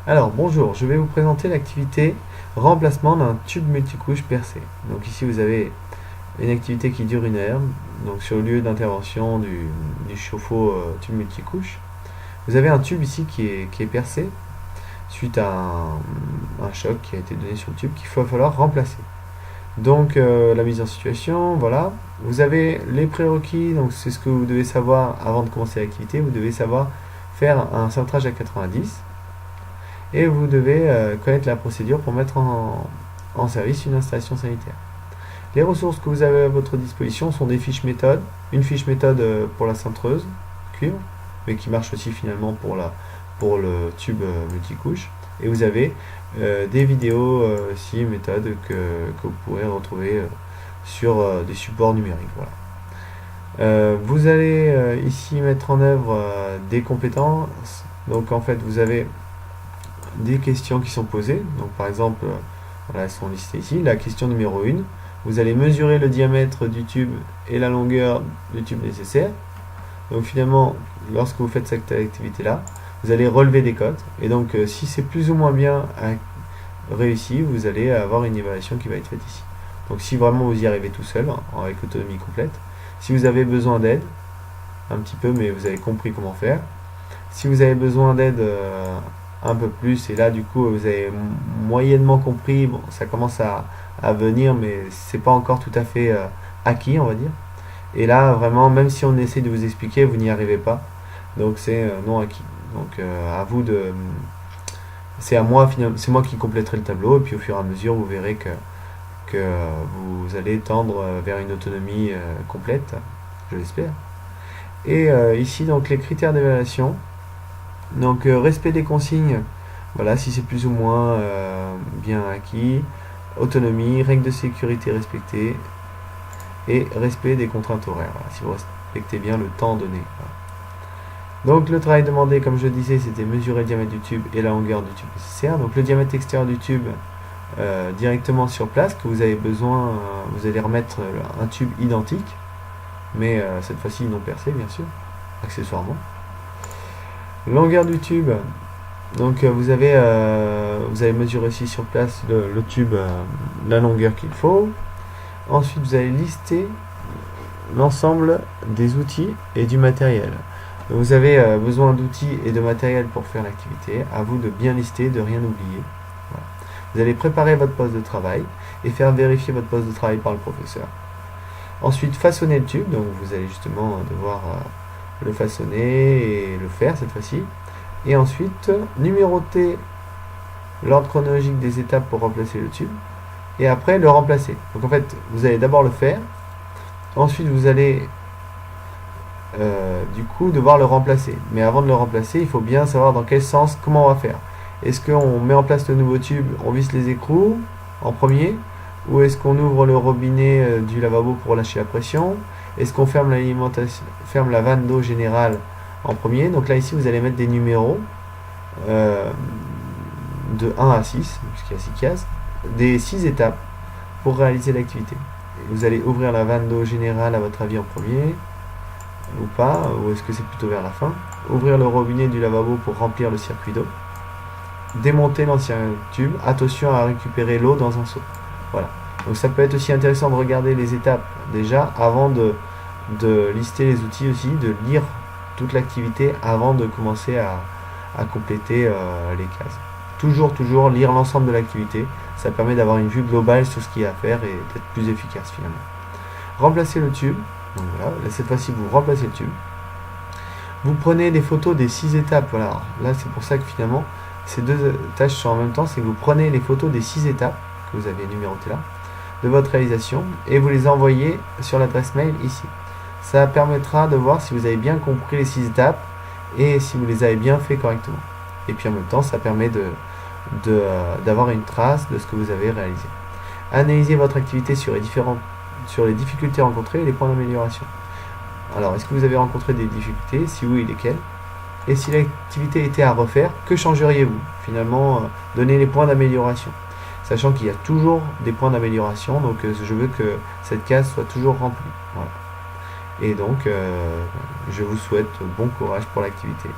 Alors bonjour, je vais vous présenter l'activité remplacement d'un tube multicouche percé. Donc ici vous avez une activité qui dure 1 heure, donc sur le lieu d'intervention du chauffe-eau tube multicouche. Vous avez un tube ici qui est percé suite à un choc qui a été donné sur le tube qu'il va falloir remplacer. Donc la mise en situation, voilà. Vous avez les prérequis, donc c'est ce que vous devez savoir avant de commencer l'activité. Vous devez savoir faire un centrage à 90 et vous devez connaître la procédure pour mettre en service une installation sanitaire. Les ressources que vous avez à votre disposition sont des fiches méthodes, une fiche méthode pour la cintreuse cuivre, mais qui marche aussi finalement pour le tube multicouche, et vous avez des vidéos aussi méthodes que vous pourrez retrouver sur des supports numériques. Voilà. Vous allez ici mettre en œuvre des compétences. Donc en fait vous avez des questions qui sont posées. Donc par exemple, voilà, elles sont listées ici. La question numéro 1, vous allez mesurer le diamètre du tube et la longueur du tube nécessaire. Donc finalement, lorsque vous faites cette activité-là, vous allez relever des cotes. Et donc si c'est plus ou moins bien réussi, vous allez avoir une évaluation qui va être faite ici. Donc si vraiment vous y arrivez tout seul, avec autonomie complète, si vous avez besoin d'aide, un petit peu, mais vous avez compris comment faire. Si vous avez besoin d'aide un peu plus, et là du coup vous avez moyennement compris, bon, ça commence à venir, mais c'est pas encore tout à fait acquis, on va dire. Et là vraiment, même si on essaie de vous expliquer, vous n'y arrivez pas, donc c'est non acquis. Donc à vous de, c'est moi qui compléterai le tableau, et puis au fur et à mesure vous verrez que vous allez tendre vers une autonomie complète, je l'espère. Et ici donc les critères d'évaluation. Donc respect des consignes, voilà, si c'est plus ou moins bien acquis, autonomie, règles de sécurité respectées, et respect des contraintes horaires, voilà, si vous respectez bien le temps donné. Voilà. Donc le travail demandé, comme je disais, c'était mesurer le diamètre du tube et la longueur du tube nécessaire. Donc le diamètre extérieur du tube directement sur place, que vous avez besoin, vous allez remettre un tube identique, mais cette fois-ci non percé bien sûr, accessoirement. Longueur du tube, donc vous avez mesuré aussi sur place le tube, la longueur qu'il faut. Ensuite vous allez lister l'ensemble des outils et du matériel. Donc, vous avez besoin d'outils et de matériel pour faire l'activité, à vous de bien lister, de rien oublier. Voilà. Vous allez préparer votre poste de travail et faire vérifier votre poste de travail par le professeur. Ensuite façonner le tube, donc vous allez justement devoir le façonner et le faire cette fois-ci. Et ensuite, numéroter l'ordre chronologique des étapes pour remplacer le tube. Et après, le remplacer. Donc en fait, vous allez d'abord le faire. Ensuite, vous allez du coup devoir le remplacer. Mais avant de le remplacer, il faut bien savoir dans quel sens, comment on va faire. Est-ce qu'on met en place le nouveau tube, on visse les écrous en premier? Ou est-ce qu'on ouvre le robinet du lavabo pour lâcher la pression? Est-ce qu'on ferme l'alimentation, ferme la vanne d'eau générale en premier? Donc là ici vous allez mettre des numéros de 1 à 6, puisqu'il y a 6 cases, des 6 étapes pour réaliser l'activité. Vous allez ouvrir la vanne d'eau générale à votre avis en premier, ou pas, ou est-ce que c'est plutôt vers la fin? Ouvrir le robinet du lavabo pour remplir le circuit d'eau. Démonter l'ancien tube, attention à récupérer l'eau dans un seau. Voilà. Donc ça peut être aussi intéressant de regarder les étapes déjà avant de lister les outils aussi, de lire toute l'activité avant de commencer à compléter les cases. Toujours lire l'ensemble de l'activité, ça permet d'avoir une vue globale sur ce qu'il y a à faire et d'être plus efficace finalement. Remplacer le tube, donc voilà, cette fois-ci vous remplacez le tube. Vous prenez des photos des 6 étapes, voilà, alors là c'est pour ça que finalement ces deux tâches sont en même temps, c'est que vous prenez les photos des 6 étapes que vous avez numérotées là, de votre réalisation, et vous les envoyez sur l'adresse mail ici. Ça permettra de voir si vous avez bien compris les 6 étapes et si vous les avez bien fait correctement. Et puis en même temps, ça permet d'avoir une trace de ce que vous avez réalisé. Analysez votre activité sur les difficultés rencontrées et les points d'amélioration. Alors, est-ce que vous avez rencontré des difficultés? Si oui, lesquelles? Et si l'activité était à refaire, que changeriez-vous? Finalement, donnez les points d'amélioration. Sachant qu'il y a toujours des points d'amélioration, donc je veux que cette case soit toujours remplie. Voilà. Et donc, je vous souhaite bon courage pour l'activité.